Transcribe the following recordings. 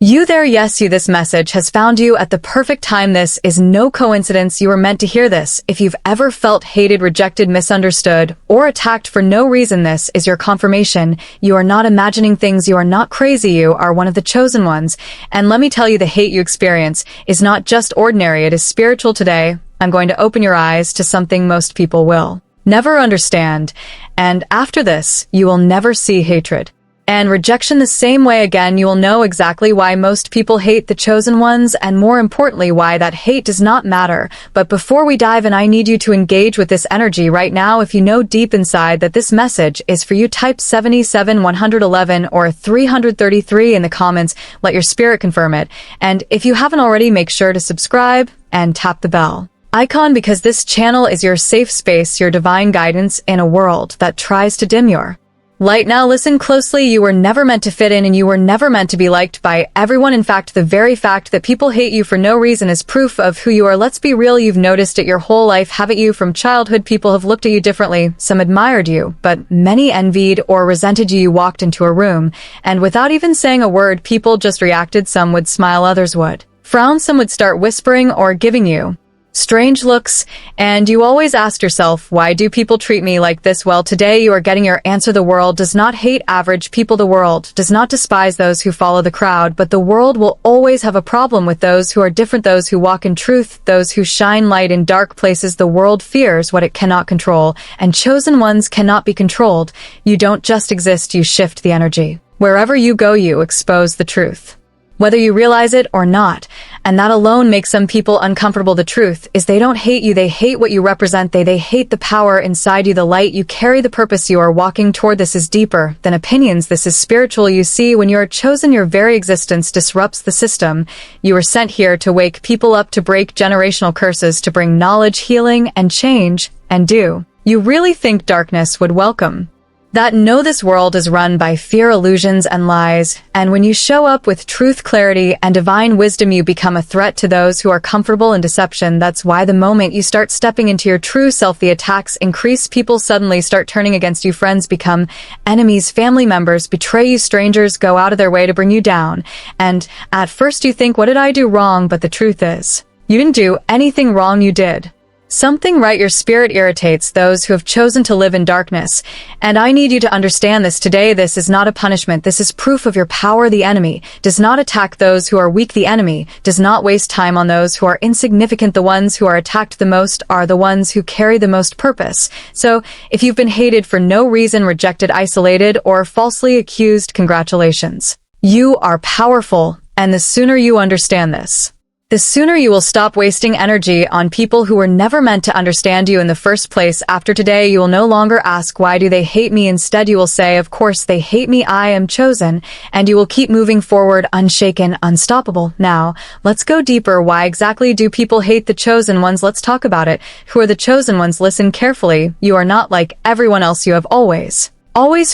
You there, yes, you, this message has found you at the perfect time. This is no coincidence. You were meant to hear this. If you've ever felt hated, rejected, misunderstood, or attacked for no reason, this is your confirmation. You are not imagining things. You are not crazy. You are one of the chosen ones. And let me tell you, the hate you experience is not just ordinary. It is spiritual. Today, I'm going to open your eyes to something most people will never understand. And after this, you will never see hatred and rejection the same way again. You will know exactly why most people hate the chosen ones, and more importantly, why that hate does not matter. But before we dive in, I need you to engage with this energy right now. If you know deep inside that this message is for you, type 77 111 or 333 in the comments. Let your spirit confirm it. And if you haven't already, make sure to subscribe and tap the bell icon, because this channel is your safe space, your divine guidance in a world that tries to dim your light. Now listen closely. You were never meant to fit in, and you were never meant to be liked by everyone. In fact, the very fact that people hate you for no reason is proof of who you are. Let's be real. You've noticed it your whole life, haven't you? From childhood, people have looked at you differently. Some admired you, but many envied or resented you. You walked into a room, and without even saying a word, people just reacted. Some would smile, others would frown, some would start whispering or giving you strange looks, and you always asked yourself, why do people treat me like this? Well, today you are getting your answer. The world does not hate average people. The world does not despise those who follow the crowd, but the world will always have a problem with those who are different, those who walk in truth, those who shine light in dark places. The world fears what it cannot control, and chosen ones cannot be controlled. You don't just exist, you shift the energy. Wherever you go, you expose the truth, whether you realize it or not. And that alone makes some people uncomfortable. The truth is, they don't hate you, they hate what you represent. They hate the power inside you, the light you carry, the purpose you are walking toward. This is deeper than opinions. This is spiritual. You see, when you are chosen, your very existence disrupts the system. You were sent here to wake people up, to break generational curses, to bring knowledge, healing, and change. And do you really think darkness would welcome that? No, this world is run by fear, illusions, and lies. And when you show up with truth, clarity, and divine wisdom, you become a threat to those who are comfortable in deception. That's why the moment you start stepping into your true self, the attacks increase. People suddenly start turning against you. Friends become enemies. Family members betray you. Strangers go out of their way to bring you down. And at first you think, what did I do wrong? But the truth is, you didn't do anything wrong. You did something right. Your spirit irritates those who have chosen to live in darkness. And I need you to understand this today. This is not a punishment. This is proof of your power. The enemy does not attack those who are weak. The enemy does not waste time on those who are insignificant. The ones who are attacked the most are the ones who carry the most purpose. So if you've been hated for no reason, rejected, isolated, or falsely accused, congratulations. You are powerful. And the sooner you understand this, the sooner you will stop wasting energy on people who were never meant to understand you in the first place. After today, you will no longer ask, why do they hate me? Instead, you will say, of course they hate me. I am chosen. And you will keep moving forward, unshaken, unstoppable. Now, let's go deeper. Why exactly do people hate the chosen ones? Let's talk about it. Who are the chosen ones? Listen carefully. You are not like everyone else. You have always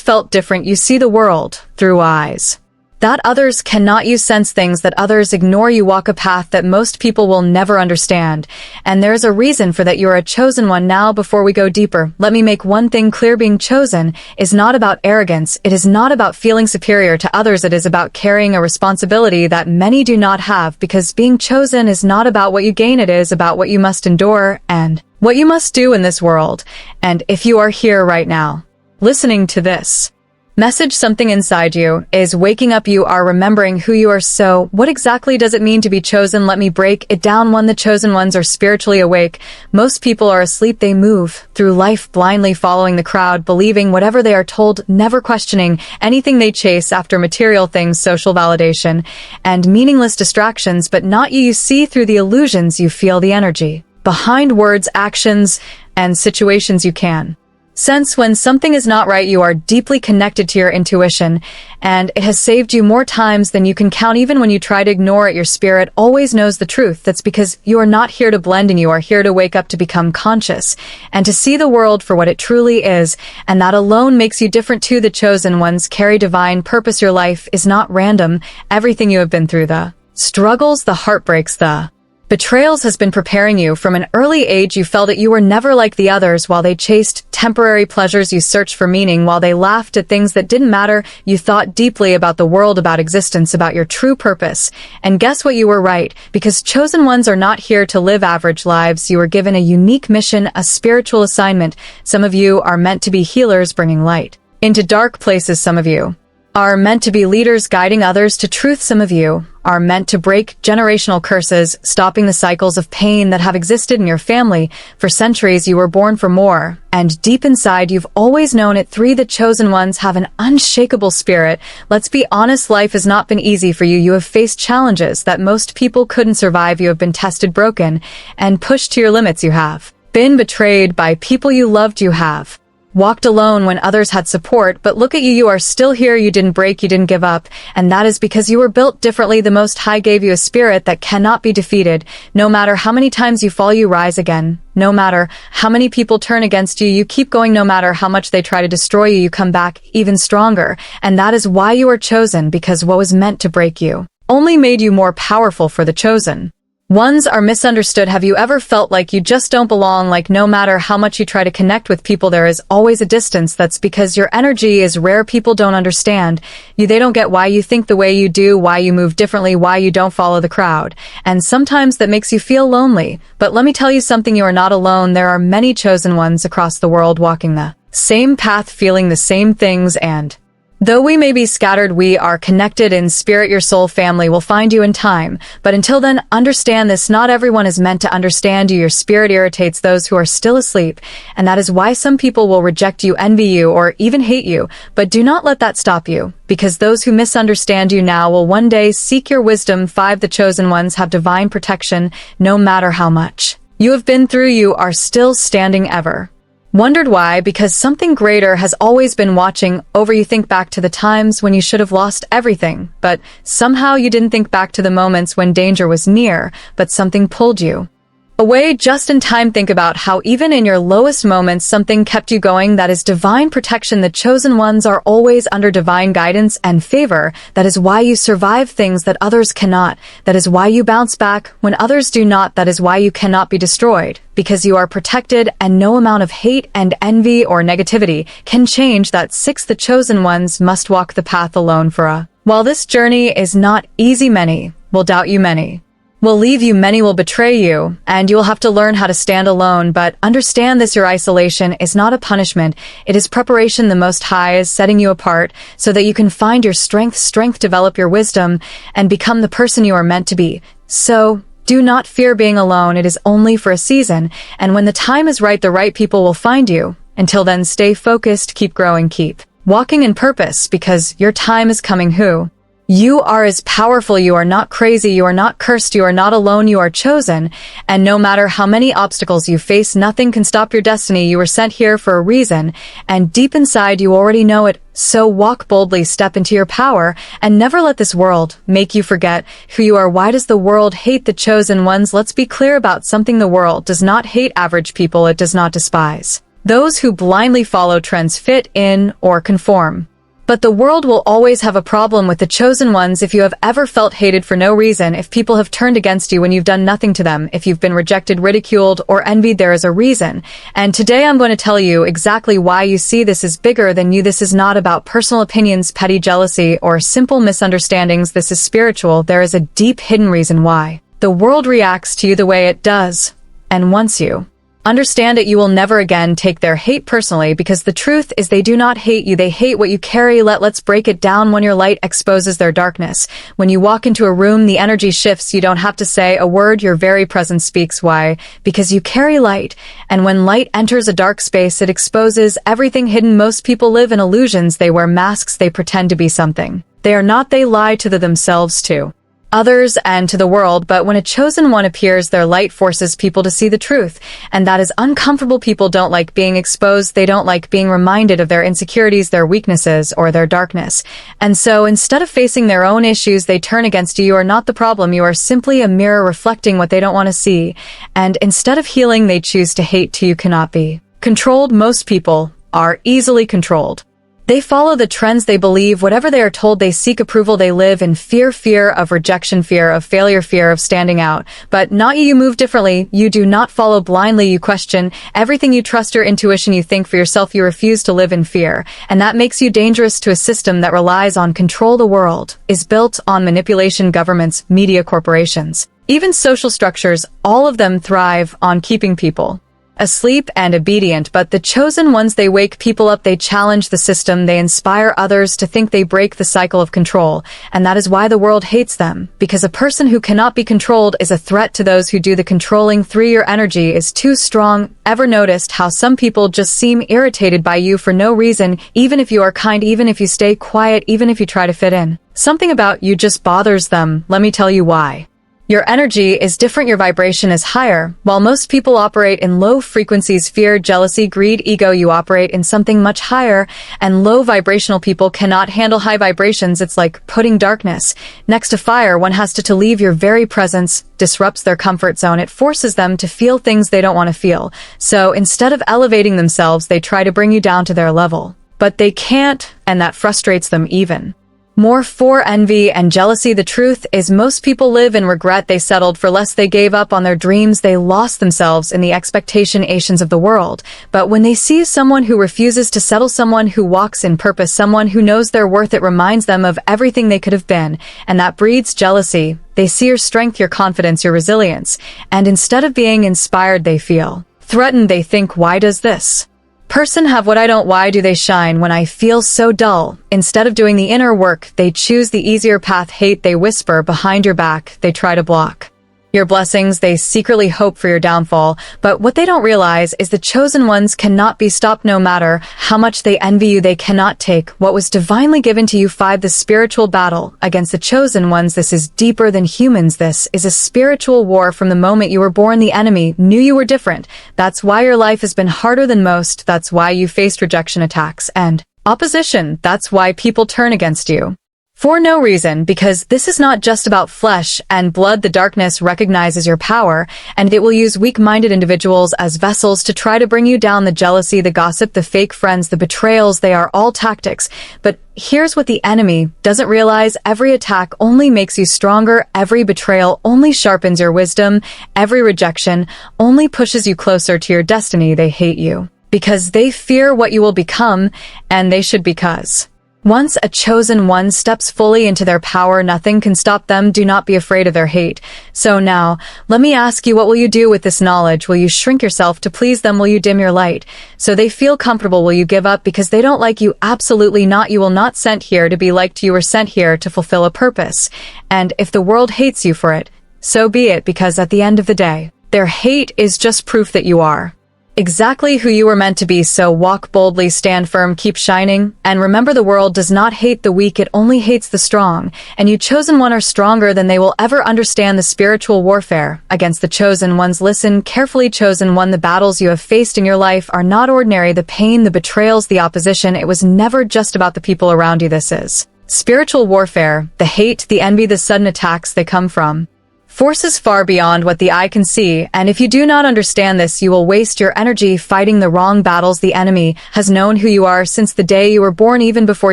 felt different. You see the world through eyes that others cannot. You sense things that others ignore. You walk a path that most people will never understand. And there's a reason for that. You're a chosen one. Now, before we go deeper, let me make one thing clear. Being chosen is not about arrogance. It is not about feeling superior to others. It is about carrying a responsibility that many do not have, because being chosen is not about what you gain. It is about what you must endure and what you must do in this world. And if you are here right now, listening to this message, something inside you is waking up. You are remembering who you are. So what exactly does it mean to be chosen? Let me break it down. 1. The chosen ones are spiritually awake. Most people are asleep. They move through life blindly, following the crowd, believing whatever they are told, never questioning anything. They chase after material things, social validation, and meaningless distractions. But not you. You see through the illusions. You feel the energy behind words, actions, and situations. You can sense when something is not right. You are deeply connected to your intuition, and it has saved you more times than you can count. Even when you try to ignore it, your spirit always knows the truth. That's because you are not here to blend in. You are here to wake up, to become conscious, and to see the world for what it truly is. And that alone makes you different too. The chosen ones carry divine purpose. Your life is not random. Everything you have been through, the struggles, the heartbreaks, the Betrayals has been preparing you. From an early age you felt that you were never like the others. While they chased temporary pleasures, you searched for meaning. While they laughed at things that didn't matter, you thought deeply about the world, about existence, about your true purpose. And guess what? You were right, because chosen ones are not here to live average lives. You were given a unique mission, a spiritual assignment. Some of you are meant to be healers, bringing light into dark places. Some of you are meant to be leaders, guiding others to truth. Some of you are meant to break generational curses, stopping the cycles of pain that have existed in your family for centuries. You were born for more, and deep inside you've always known it. 3. The chosen ones have an unshakable spirit. Let's be honest, life has not been easy for you. You have faced challenges that most people couldn't survive. You have been tested, broken, and pushed to your limits. You have been betrayed by people you loved. You have walked alone when others had support, but look at you, you are still here. You didn't break, you didn't give up, and that is because you were built differently. The Most High gave you a spirit that cannot be defeated. No matter how many times you fall, you rise again. No matter how many people turn against you, you keep going. No matter how much they try to destroy you, you come back even stronger. And that is why you are chosen, because what was meant to break you only made you more powerful. For the chosen ones are misunderstood. Have you ever felt like you just don't belong? Like no matter how much you try to connect with people, there is always a distance. That's because your energy is rare. People don't understand you. They don't get why you think the way you do, why you move differently, why you don't follow the crowd. And sometimes that makes you feel lonely. But let me tell you something, you are not alone. There are many chosen ones across the world walking the same path, feeling the same things, and though we may be scattered, we are connected in spirit. Your soul family will find you in time. But until then, understand this, not everyone is meant to understand you. Your spirit irritates those who are still asleep, and that is why some people will reject you, envy you, or even hate you. But do not let that stop you, because those who misunderstand you now will one day seek your wisdom. 5. The chosen ones have divine protection. No matter how much you have been through, you are still standing. Ever wondered why? Because something greater has always been watching over you. Think back to the times when you should have lost everything, but somehow you didn't. Think back to the moments when danger was near, but something pulled you away just in time. Think about how even in your lowest moments, something kept you going. That is divine protection. The chosen ones are always under divine guidance and favor. That is why you survive things that others cannot. That is why you bounce back when others do not. That is why you cannot be destroyed, because you are protected, and no amount of hate and envy or negativity can change that. 6. The chosen ones must walk the path alone for a while. This journey is not easy. Many will doubt you, many will leave you, many will betray you, and you will have to learn how to stand alone. But understand this, your isolation is not a punishment, it is preparation. The Most High is setting you apart so that you can find your strength, develop your wisdom, and become the person you are meant to be. So do not fear being alone. It is only for a season, and when the time is right, the right people will find you. Until then, stay focused, keep growing, keep walking in purpose, because your time is coming. Who you are is powerful. You are not crazy. You are not cursed. You are not alone. You are chosen. And no matter how many obstacles you face, nothing can stop your destiny. You were sent here for a reason, and deep inside you already know it. So walk boldly, step into your power, and never let this world make you forget who you are. Why does the world hate the chosen ones? Let's be clear about something. The world does not hate average people. It does not despise those who blindly follow trends, fit in, or conform. But the world will always have a problem with the chosen ones. If you have ever felt hated for no reason, if people have turned against you when you've done nothing to them, if you've been rejected, ridiculed, or envied, there is a reason. And today I'm going to tell you exactly why. You see, this is bigger than you. This is not about personal opinions, petty jealousy, or simple misunderstandings. This is spiritual. There is a deep hidden reason why the world reacts to you the way it does. And once you understand it, you will never again take their hate personally, because the truth is they do not hate you. They hate what you carry. Let's break it down. When your light exposes their darkness, when you walk into a room, the energy shifts. You don't have to say a word. Your very presence speaks. Why? Because you carry light. And when light enters a dark space, it exposes everything hidden. Most people live in illusions. They wear masks. They pretend to be something they are not. They lie to themselves, to others, and to the world. But when a chosen one appears, their light forces people to see the truth, and that is uncomfortable. People don't like being exposed. They don't like being reminded of their insecurities, their weaknesses, or their darkness. And so instead of facing their own issues, they turn against you. You are not the problem. You are simply a mirror reflecting what they don't want to see. And instead of healing, they choose to hate. You cannot be controlled. Most people are easily controlled. They follow the trends, they believe whatever they are told, they seek approval, they live in fear of rejection, fear of failure, fear of standing out. But not you, you move differently. You do not follow blindly, you question everything, you trust your intuition, you think for yourself, you refuse to live in fear. And that makes you dangerous to a system that relies on control. The world is built on manipulation, governments, media, corporations, even social structures, all of them thrive on keeping people asleep and obedient. But the chosen ones, they wake people up, they challenge the system, they inspire others to think, they break the cycle of control. And that is why the world hates them, because a person who cannot be controlled is a threat to those who do the controlling. 3. Your energy is too strong. Ever noticed how some people just seem irritated by you for no reason, even if you are kind, even if you stay quiet, even if you try to fit in? Something about you just bothers them. Let me tell you why. Your energy is different, your vibration is higher. While most people operate in low frequencies, fear, jealousy, greed, ego, you operate in something much higher, and low vibrational people cannot handle high vibrations. It's like putting darkness next to fire. One has to leave. Your very presence disrupts their comfort zone. It forces them to feel things they don't want to feel. So instead of elevating themselves, they try to bring you down to their level. But they can't, and that frustrates them even more. 4. Envy and jealousy. The truth is most people live in regret. They settled for less. They gave up on their dreams. They lost themselves in the expectations of the world. But when they see someone who refuses to settle, someone who walks in purpose, someone who knows their worth, it reminds them of everything they could have been. And that breeds jealousy. They see your strength, your confidence, your resilience. And instead of being inspired, they feel threatened. They think, why does this person have what I don't? Why do they shine when I feel so dull? Instead of doing the inner work, they choose the easier path. Hate, they whisper behind your back. They try to block your blessings. They secretly hope for your downfall. But what they don't realize is the chosen ones cannot be stopped. No matter how much they envy you, they cannot take what was divinely given to you. 5. The spiritual battle against the chosen ones. This is deeper than humans. This is a spiritual war. From the moment you were born, the enemy knew you were different. That's why your life has been harder than most. That's why you faced rejection, attacks, and opposition. That's why people turn against you for no reason, because this is not just about flesh and blood. The darkness recognizes your power, and it will use weak-minded individuals as vessels to try to bring you down. The jealousy, the gossip, the fake friends, the betrayals, they are all tactics. But here's what the enemy doesn't realize. Every attack only makes you stronger. Every betrayal only sharpens your wisdom. Every rejection only pushes you closer to your destiny. They hate you because they fear what you will become, and they should, because once a chosen one steps fully into their power, nothing can stop them. Do not be afraid of their hate. So now, let me ask you, what will you do with this knowledge? Will you shrink yourself to please them? Will you dim your light so they feel comfortable? Will you give up because they don't like you? Absolutely not. You will not sent here to be liked. You were sent here to fulfill a purpose. And if the world hates you for it, so be it, because at the end of the day, their hate is just proof that you are exactly who you were meant to be. So walk boldly, stand firm, keep shining, and remember, the world does not hate the weak, it only hates the strong. And you chosen one are stronger than they will ever understand. The spiritual warfare against the chosen ones. Listen carefully, chosen one, the battles you have faced in your life are not ordinary. The pain, the betrayals, the opposition, it was never just about the people around you. This is spiritual warfare. The hate, the envy, the sudden attacks, they come from forces far beyond what the eye can see, and if you do not understand this, you will waste your energy fighting the wrong battles. The enemy has known who you are since the day you were born, even before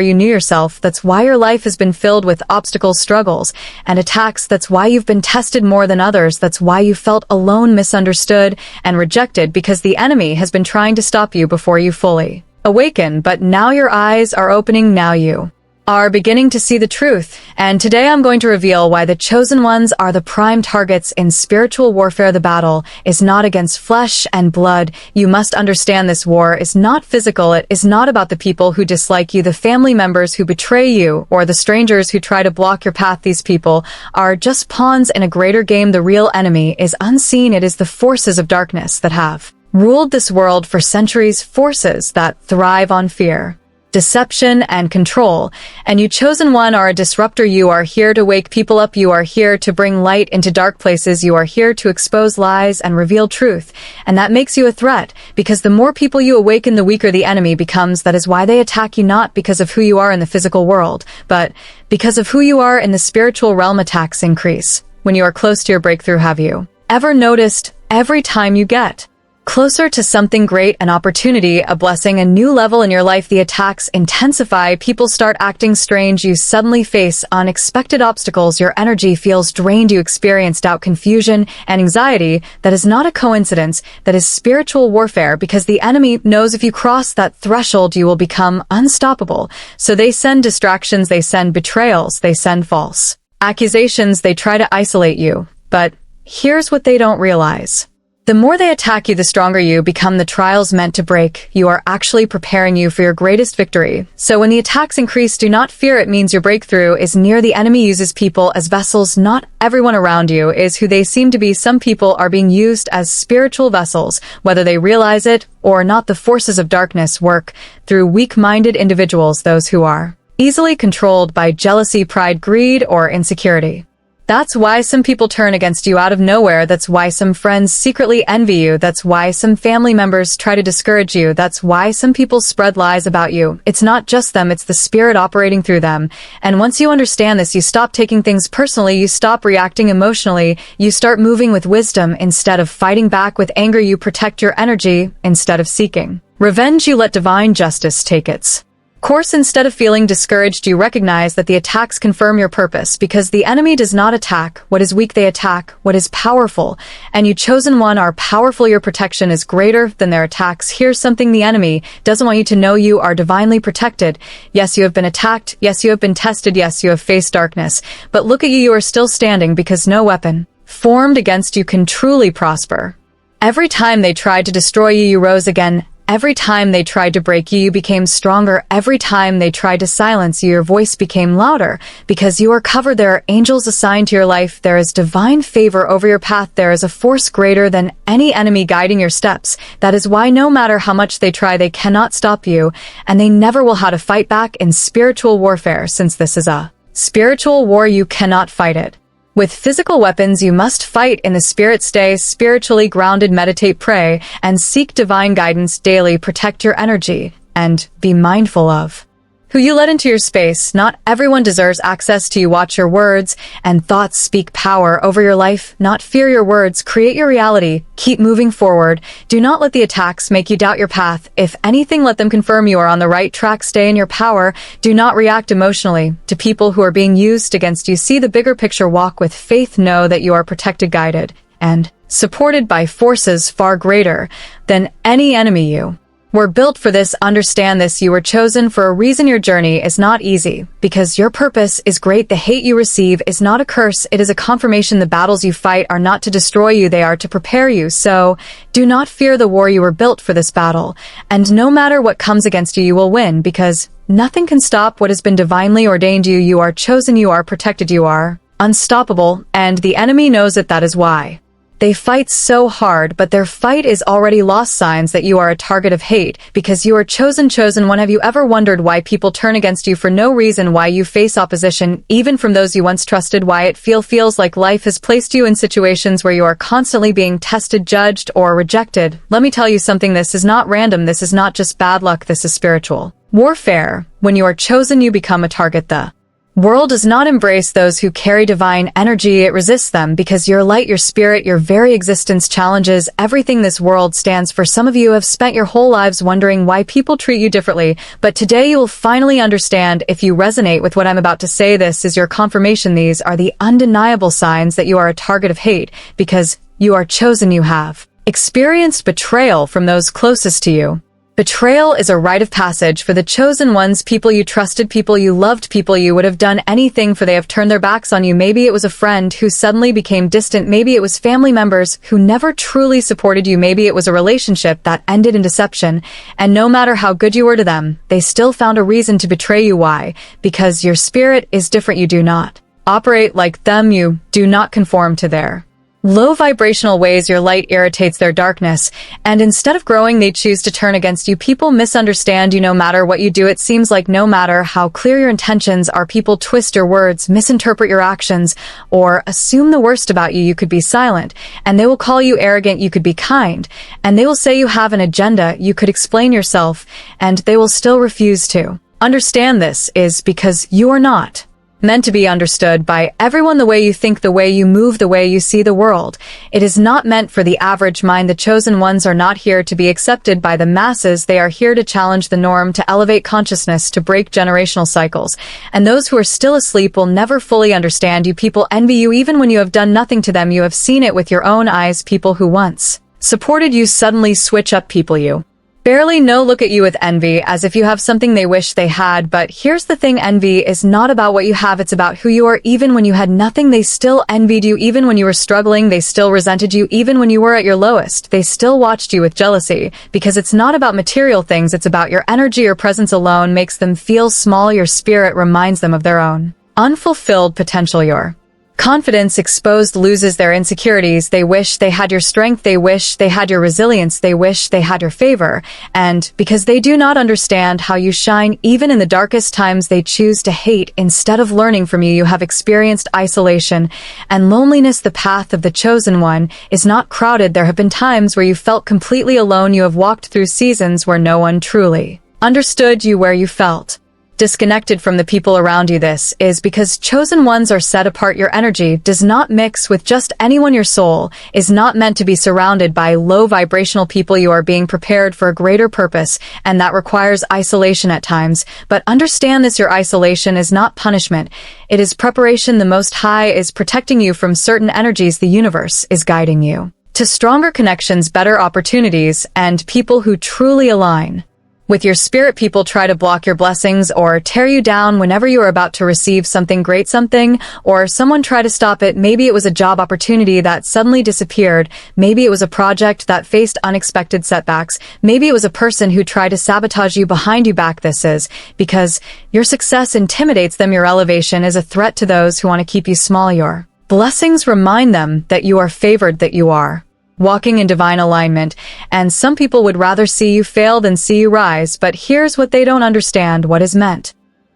you knew yourself. That's why your life has been filled with obstacles, struggles, and attacks. That's why you've been tested more than others. That's why you felt alone, misunderstood, and rejected, because the enemy has been trying to stop you before you fully awaken. But now your eyes are opening. Now you are beginning to see the truth, and today I'm going to reveal why the chosen ones are the prime targets in spiritual warfare. The battle is not against flesh and blood. You must understand this war is not physical. It is not about the people who dislike you, the family members who betray you, or the strangers who try to block your path. These people are just pawns in a greater game. The real enemy is unseen. It is the forces of darkness that have ruled this world for centuries, forces that thrive on fear, deception, and control. And you chosen one are a disruptor. You are here to wake people up. You are here to bring light into dark places. You are here to expose lies and reveal truth. And that makes you a threat, because the more people you awaken, the weaker the enemy becomes. That is why they attack you, not because of who you are in the physical world, but because of who you are in the spiritual realm. Attacks increase when you are close to your breakthrough. Have you ever noticed every time you get closer to something great, an opportunity, a blessing, a new level in your life. The attacks intensify, people start acting strange, you suddenly face unexpected obstacles, your energy feels drained, you experience doubt, confusion, and anxiety. That is not a coincidence, that is spiritual warfare, because the enemy knows if you cross that threshold you will become unstoppable. So they send distractions, they send betrayals, they send false accusations, they try to isolate you. But here's what they don't realize. The more they attack you, the stronger you become. The trials meant to break you are actually preparing you for your greatest victory. So when the attacks increase, do not fear. It means your breakthrough is near. The enemy uses people as vessels. Not everyone around you is who they seem to be. Some people are being used as spiritual vessels, whether they realize it or not. The forces of darkness work through weak-minded individuals, those who are easily controlled by jealousy, pride, greed, or insecurity. That's why some people turn against you out of nowhere. That's why some friends secretly envy you. That's why some family members try to discourage you. That's why some people spread lies about you. It's not just them, it's the spirit operating through them. And once you understand this, you stop taking things personally, you stop reacting emotionally, you start moving with wisdom instead of fighting back with anger. You protect your energy instead of seeking revenge. You let divine justice take its course. Instead of feeling discouraged, you recognize that the attacks confirm your purpose, because the enemy does not attack what is weak, they attack what is powerful. And you chosen one are powerful. Your protection is greater than their attacks. Here's something the enemy doesn't want you to know: you are divinely protected. Yes, you have been attacked. Yes, you have been tested. Yes, you have faced darkness. But look at you, you are still standing, because no weapon formed against you can truly prosper. Every time they tried to destroy you, you rose again. Every time they tried to break you, you became stronger. Every time they tried to silence you, your voice became louder, because you are covered. There are angels assigned to your life. There is divine favor over your path. There is a force greater than any enemy guiding your steps. That is why no matter how much they try, they cannot stop you, and they never will. How to fight back in spiritual warfare? Since this is a spiritual war, you cannot fight it with physical weapons. You must fight in the spirit. Stay spiritually grounded, meditate, pray, and seek divine guidance daily. Protect your energy and be mindful of who you let into your space. Not everyone deserves access to you. Watch your words and thoughts. Speak power over your life, not fear. Your words create your reality. Keep moving forward. Do not let the attacks make you doubt your path. If anything, let them confirm you are on the right track. Stay in your power. Do not react emotionally to people who are being used against you. See the bigger picture. Walk with faith. Know that you are protected, guided, and supported by forces far greater than any enemy. You were built for this. Understand this. You were chosen for a reason. Your journey is not easy, because your purpose is great. The hate you receive is not a curse. It is a confirmation. The battles you fight are not to destroy you. They are to prepare you. So do not fear the war. You were built for this battle. And no matter what comes against you, you will win, because nothing can stop what has been divinely ordained you. You are chosen. You are protected. You are unstoppable. And the enemy knows it. That is why they fight so hard, but their fight is already lost. Signs that you are a target of hate, because you are chosen one. Have you ever wondered why people turn against you for no reason? Why you face opposition, even from those you once trusted? Why it feels like life has placed you in situations where you are constantly being tested, judged, or rejected? Let me tell you something. This is not random. This is not just bad luck. This is spiritual warfare. When you are chosen, you become a target. The world does not embrace those who carry divine energy. It resists them, because your light, your spirit, your very existence challenges everything this world stands for. Some of you have spent your whole lives wondering why people treat you differently, but today you will finally understand. If you resonate with what I'm about to say, this is your confirmation. These are the undeniable signs that you are a target of hate, because you are chosen. You have experienced betrayal from those closest to you. Betrayal is a rite of passage for the chosen ones. People you trusted, people you loved, people you would have done anything for. They have turned their backs on you. Maybe it was a friend who suddenly became distant. Maybe it was family members who never truly supported you. Maybe it was a relationship that ended in deception. And no matter how good you were to them, they still found a reason to betray you. Why? Because your spirit is different. You do not operate like them. You do not conform to their low vibrational ways. Your light irritates their darkness, and instead of growing, they choose to turn against you. People misunderstand you no matter what you do. It seems like no matter how clear your intentions are, people twist your words, misinterpret your actions, or assume the worst about you. You could be silent, and they will call you arrogant. You could be kind, and they will say you have an agenda. You could explain yourself, and they will still refuse to understand. This is because you are not meant to be understood by everyone the way you think, the way you move, the way you see the world. It is not meant for the average mind. The chosen ones are not here to be accepted by the masses. They are here to challenge the norm, to elevate consciousness, to break generational cycles. And those who are still asleep will never fully understand you. People envy you even when you have done nothing to them. You have seen it with your own eyes. People who once supported you suddenly switch up. People you barely know look at you with envy, as if you have something they wish they had. But here's the thing, envy is not about what you have, it's about who you are. Even when you had nothing, they still envied you. Even when you were struggling, they still resented you. Even when you were at your lowest, they still watched you with jealousy. Because it's not about material things, it's about your energy. Your presence alone makes them feel small. Your spirit reminds them of their own unfulfilled potential. Your confidence exposed loses their insecurities. They wish they had your strength. They wish they had your resilience. They wish they had your favor. And because they do not understand how you shine, even in the darkest times, they choose to hate instead of learning from you. You have experienced isolation and loneliness. The path of the chosen one is not crowded. There have been times where you felt completely alone. You have walked through seasons where no one truly understood you, where you felt disconnected from the people around you. This is because chosen ones are set apart. Your energy does not mix with just anyone. Your soul is not meant to be surrounded by low vibrational people. You are being prepared for a greater purpose, and that requires isolation at times. But understand this, your isolation is not punishment. It is preparation. The Most High is protecting you from certain energies. The universe is guiding you to stronger connections, better opportunities, and people who truly align with your spirit. People try to block your blessings or tear you down whenever you are about to receive something great, something, or someone try to stop it. Maybe it was a job opportunity that suddenly disappeared. Maybe it was a project that faced unexpected setbacks. Maybe it was a person who tried to sabotage you behind your back. This is because your success intimidates them. Your elevation is a threat to those who want to keep you small. Your blessings remind them that you are favored, that you are walking in divine alignment, and some people would rather see you fail than see you rise. But here's what they don't understand: what is meant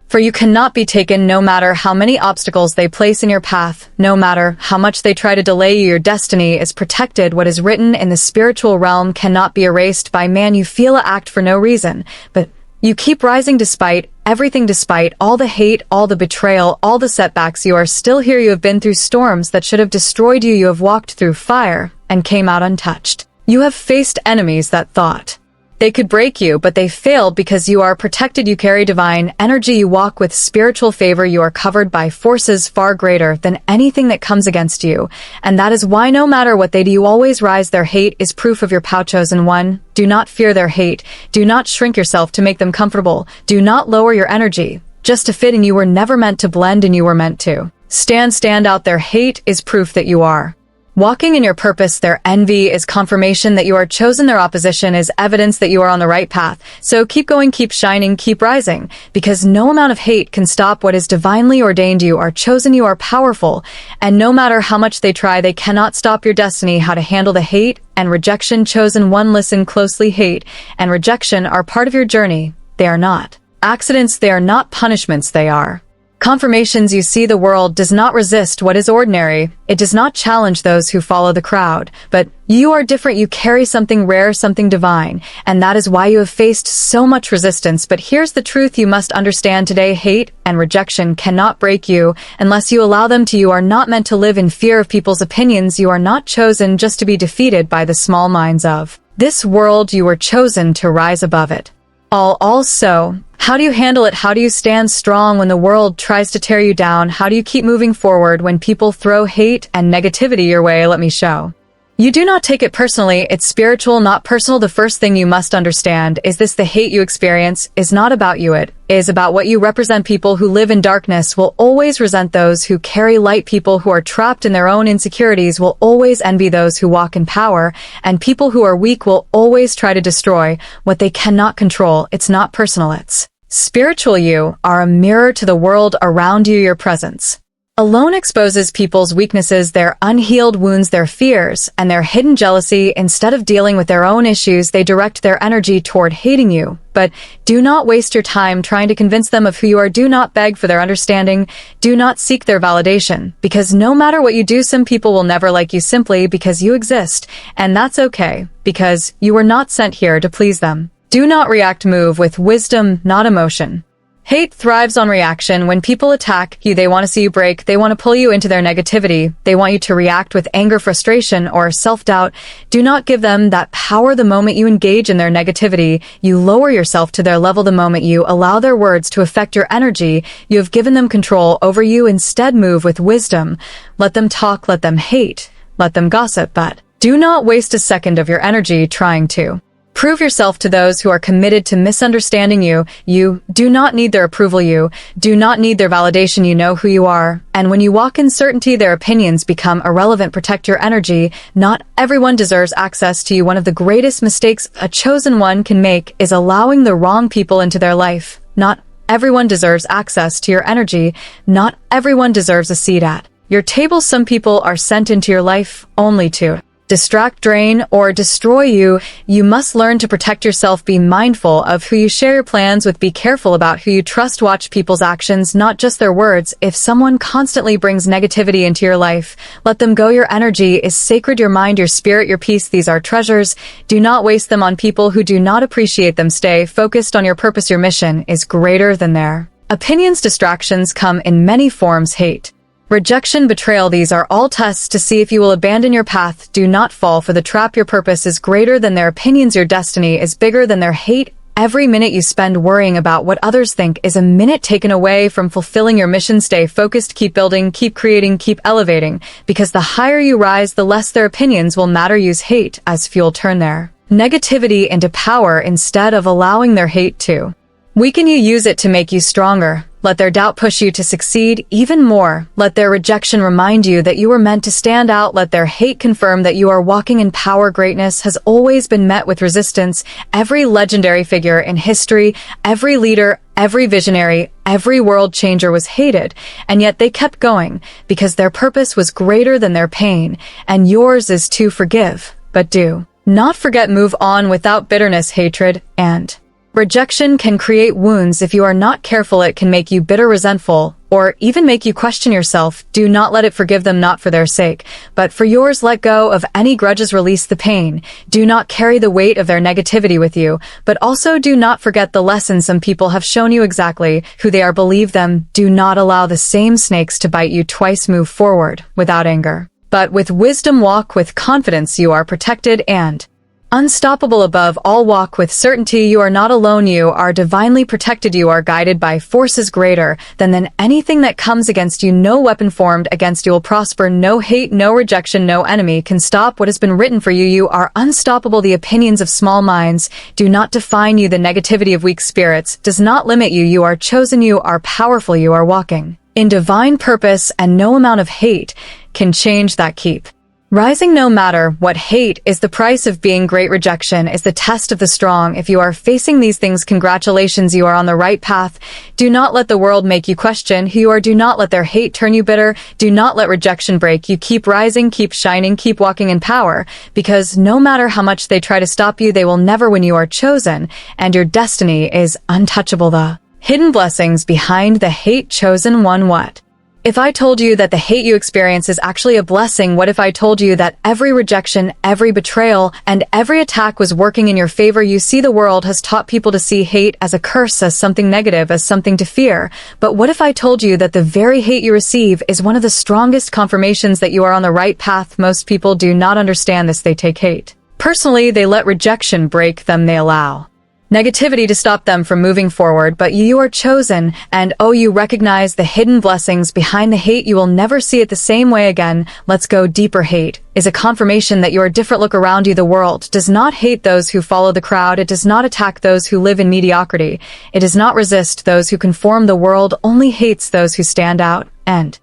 for you cannot be taken, no matter how many obstacles they place in your path, no matter how much they try to delay you. Your destiny is protected. What is written in the spiritual realm cannot be erased by man. You feel an act for no reason, but you keep rising despite everything, despite all the hate, all the betrayal, all the setbacks. You are still here. You have been through storms that should have destroyed you. You have walked through fire and came out untouched. You have faced enemies that thought they could break you, but they failed because you are protected. You carry divine energy. You walk with spiritual favor. You are covered by forces far greater than anything that comes against you. And that is why no matter what they do, you always rise. Their hate is proof of your power. Chosen one, do not fear their hate. Do not shrink yourself to make them comfortable. Do not lower your energy just to fit in. You were never meant to blend, and you were meant to stand out. Their hate is proof that you are walking in your purpose. Their envy is confirmation that you are chosen. Their opposition is evidence that you are on the right path. So keep going, keep shining, keep rising, because no amount of hate can stop what is divinely ordained. You are chosen, you are powerful, and no matter how much they try, they cannot stop your destiny. How to handle the hate and rejection. Chosen one, listen closely. Hate and rejection are part of your journey. They are not accidents. They are not punishments. They are confirmations. You see, the world does not resist what is ordinary. It does not challenge those who follow the crowd. But you are different. You carry something rare, something divine, and that is why you have faced so much resistance. But here's the truth you must understand today: hate and rejection cannot break you unless you allow them to. You are not meant to live in fear of people's opinions. You are not chosen just to be defeated by the small minds of this world. You were chosen to rise above it. Also, how do you handle it? How do you stand strong when the world tries to tear you down? How do you keep moving forward when people throw hate and negativity your way? Let me show. You do not take it personally. It's spiritual, not personal. The first thing you must understand is this: the hate you experience is not about you. It is about what you represent. People who live in darkness will always resent those who carry light. People who are trapped in their own insecurities will always envy those who walk in power. And people who are weak will always try to destroy what they cannot control. It's not personal, it's spiritual. You are a mirror to the world around you. Your presence alone exposes people's weaknesses, their unhealed wounds, their fears, and their hidden jealousy. Instead of dealing with their own issues, they direct their energy toward hating you. But do not waste your time trying to convince them of who you are. Do not beg for their understanding. Do not seek their validation, because no matter what you do, some people will never like you simply because you exist. And that's okay, because you were not sent here to please them. Do not react, move with wisdom, not emotion. Hate thrives on reaction. When people attack you, they want to see you break. They want to pull you into their negativity. They want you to react with anger, frustration, or self-doubt. Do not give them that power the moment you engage in their negativity. You lower yourself to their level the moment you allow their words to affect your energy. You have given them control over you. Instead, move with wisdom. Let them talk, let them hate, let them gossip, but do not waste a second of your energy trying to prove yourself to those who are committed to misunderstanding you. You do not need their approval. You do not need their validation. You know who you are. And when you walk in certainty, their opinions become irrelevant. Protect your energy. Not everyone deserves access to you. One of the greatest mistakes a chosen one can make is allowing the wrong people into their life. Not everyone deserves access to your energy. Not everyone deserves a seat at your table. Some people are sent into your life only to distract, drain, or destroy you. You must learn to protect yourself. Be mindful of who you share your plans with. Be careful about who you trust. Watch people's actions, not just their words. If someone constantly brings negativity into your life, let them go. Your energy is sacred. Your mind, your spirit, your peace, these are treasures. Do not waste them on people who do not appreciate them. Stay focused on your purpose. Your mission is greater than their opinions. Distractions come in many forms. Hate, rejection, betrayal, these are all tests to see if you will abandon your path. Do not fall for the trap. Your purpose is greater than their opinions. Your destiny is bigger than their hate. Every minute you spend worrying about what others think is a minute taken away from fulfilling your mission. Stay focused, keep building, keep creating, keep elevating, because the higher you rise, the less their opinions will matter. Use hate as fuel. Turn their negativity into power instead of allowing their hate to weaken you. Use it to make you stronger. Let their doubt push you to succeed even more. Let their rejection remind you that you were meant to stand out. Let their hate confirm that you are walking in power. Greatness has always been met with resistance. Every legendary figure in history, every leader, every visionary, every world changer was hated, and yet they kept going because their purpose was greater than their pain. And yours is to forgive, but do not forget. Move on without bitterness. Hatred and rejection can create wounds. If you are not careful, it can make you bitter, resentful, or even make you question yourself. Do not let it. Forgive them, not for their sake, but for yours. Let go of any grudges. Release the pain. Do not carry the weight of their negativity with you, but also do not forget the lesson. Some people have shown you exactly who they are. Believe them. Do not allow the same snakes to bite you twice. Move forward without anger, but with wisdom. Walk with confidence. You are protected and unstoppable. Above all, walk with certainty. You are not alone. You are divinely protected. You are guided by forces greater than anything that comes against you. No weapon formed against you will prosper. No hate, no rejection, no enemy can stop what has been written for you. You are unstoppable. The opinions of small minds do not define you. The negativity of weak spirits does not limit you. You are chosen. You are powerful. You are walking in divine purpose, and no amount of hate can change that. Keep rising no matter what. Hate is the price of being great. Rejection is the test of the strong. If you are facing these things, congratulations, you are on the right path. Do not let the world make you question who you are. Do not let their hate turn you bitter. Do not let rejection break you. Keep rising, keep shining, keep walking in power, because no matter how much they try to stop you, they will never win. You are chosen, and your destiny is untouchable. The hidden blessings behind the hate. Chosen one. What if I told you that the hate you experience is actually a blessing? What if I told you that every rejection, every betrayal, and every attack was working in your favor? You see, the world has taught people to see hate as a curse, as something negative, as something to fear. But what if I told you that the very hate you receive is one of the strongest confirmations that you are on the right path? Most people do not understand this. They take hate personally. They let rejection break them. They allow negativity to stop them from moving forward. But you are chosen, and you recognize the hidden blessings behind the hate. You will never see it the same way again. Let's go deeper. Hate is a confirmation that you are different. Look around you. The world does not hate those who follow the crowd. It does not attack those who live in mediocrity. It does not resist those who conform. The world only hates those who stand out, and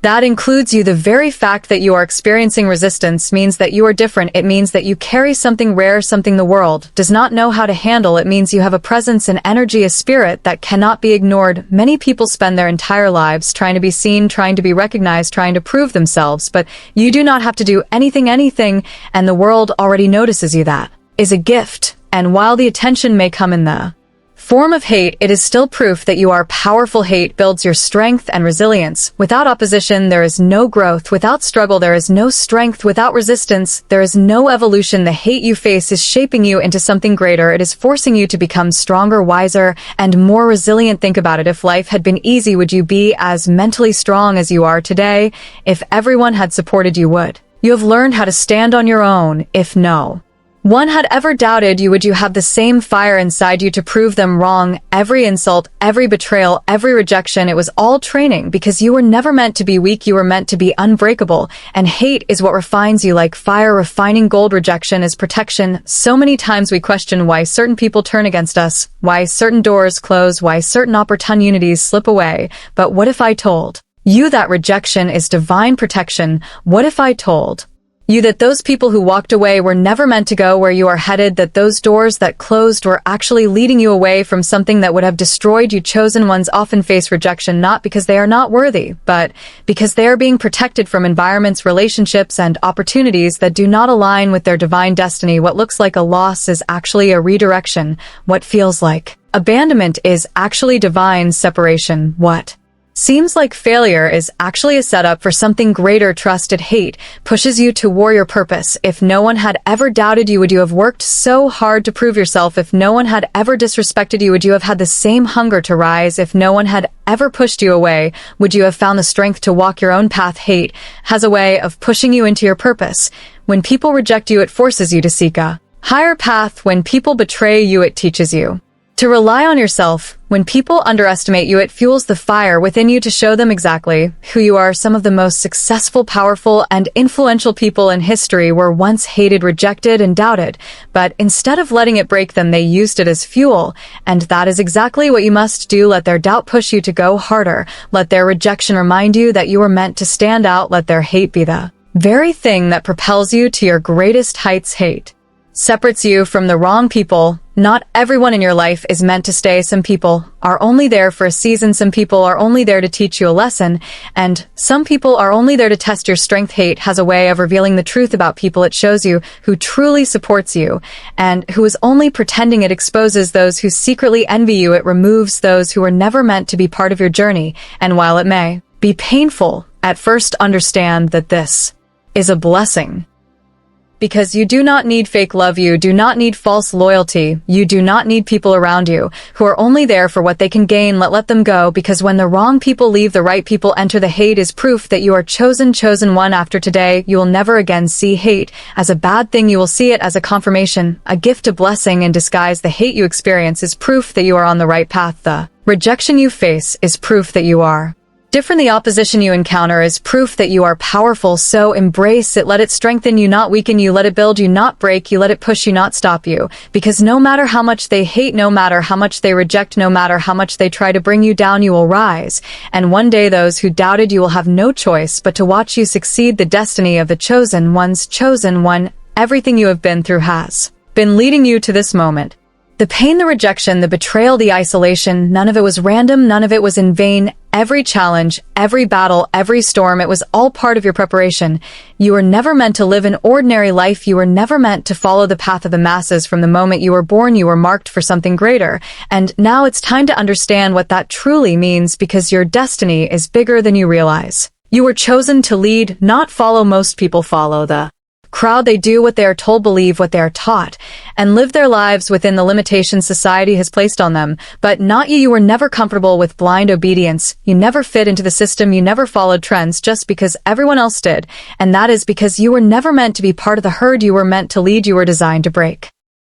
that includes you. The very fact that you are experiencing resistance means that you are different. It means that you carry something rare, something the world does not know how to handle. It means you have a presence, an energy, a spirit that cannot be ignored. Many people spend their entire lives trying to be seen, trying to be recognized, trying to prove themselves, but you do not have to do anything, and the world already notices you. That is a gift, and while the attention may come in the form of hate, it is still proof that you are powerful. Hate builds your strength and resilience. Without opposition, there is no growth. Without struggle, there is no strength. Without resistance, there is no evolution. The hate you face is shaping you into something greater. It is forcing you to become stronger, wiser, and more resilient. Think about it. If life had been easy, would you be as mentally strong as you are today? If everyone had supported you, would you have learned how to stand on your own? If no one had ever doubted you, would you have the same fire inside you to prove them wrong? Every insult, every betrayal, every rejection, it was all training, because you were never meant to be weak. You were meant to be unbreakable. And hate is what refines you, like fire refining gold. Rejection is protection. So many times we question why certain people turn against us, why certain doors close, why certain opportunities slip away. But what if I told you that rejection is divine protection? What if I told you that those people who walked away were never meant to go where you are headed, that those doors that closed were actually leading you away from something that would have destroyed you? Chosen ones often face rejection not because they are not worthy, but because they are being protected from environments, relationships, and opportunities that do not align with their divine destiny. What looks like a loss is actually a redirection. What feels like abandonment is actually divine separation. What seems like failure is actually a setup for something greater. Trusted hate pushes you to warrior purpose. If no one had ever doubted you, would you have worked so hard to prove yourself? If no one had ever disrespected you, would you have had the same hunger to rise? If no one had ever pushed you away, would you have found the strength to walk your own path? Hate has a way of pushing you into your purpose. When people reject you, it forces you to seek a higher path. When people betray you, it teaches you to rely on yourself. When people underestimate you, it fuels the fire within you to show them exactly who you are. Some of the most successful, powerful, and influential people in history were once hated, rejected, and doubted. But instead of letting it break them, they used it as fuel. And that is exactly what you must do. Let their doubt push you to go harder. Let their rejection remind you that you are meant to stand out. Let their hate be the very thing that propels you to your greatest heights. Hate separates you from the wrong people. Not everyone in your life is meant to stay. Some people are only there for a season. Some people are only there to teach you a lesson. And some people are only there to test your strength. Hate has a way of revealing the truth about people. It shows you who truly supports you and who is only pretending. It exposes those who secretly envy you. It removes those who were never meant to be part of your journey. And while it may be painful at first, understand that this is a blessing. Because you do not need fake love. You do not need false loyalty. You do not need people around you who are only there for what they can gain. Let them go, because when the wrong people leave, the right people enter. The hate is proof that you are chosen one. After today, you will never again see hate as a bad thing. You will see it as a confirmation, a gift, a blessing in disguise. The hate you experience is proof that you are on the right path. The rejection you face is proof that you are different. The opposition you encounter is proof that you are powerful. So embrace it. Let it strengthen you, not weaken you. Let it build you, not break you. Let it push you, not stop you. Because no matter how much they hate, no matter how much they reject, no matter how much they try to bring you down, you will rise. And one day those who doubted you will have no choice but to watch you succeed. The destiny of the chosen one's chosen one. Everything you have been through has been leading you to this moment. The pain, the rejection, the betrayal, the isolation, none of it was random, none of it was in vain. Every challenge, every battle, every storm, it was all part of your preparation. You were never meant to live an ordinary life. You were never meant to follow the path of the masses. From the moment you were born, you were marked for something greater. And now it's time to understand what that truly means, because your destiny is bigger than you realize. You were chosen to lead, not follow. Most people follow the crowd. They do what they are told, believe what they are taught, and live their lives within the limitations society has placed on them. But not you. You were never comfortable with blind obedience. You never fit into the system. You never followed trends just because everyone else did. And that is because you were never meant to be part of the herd. You were meant to lead. You were designed to break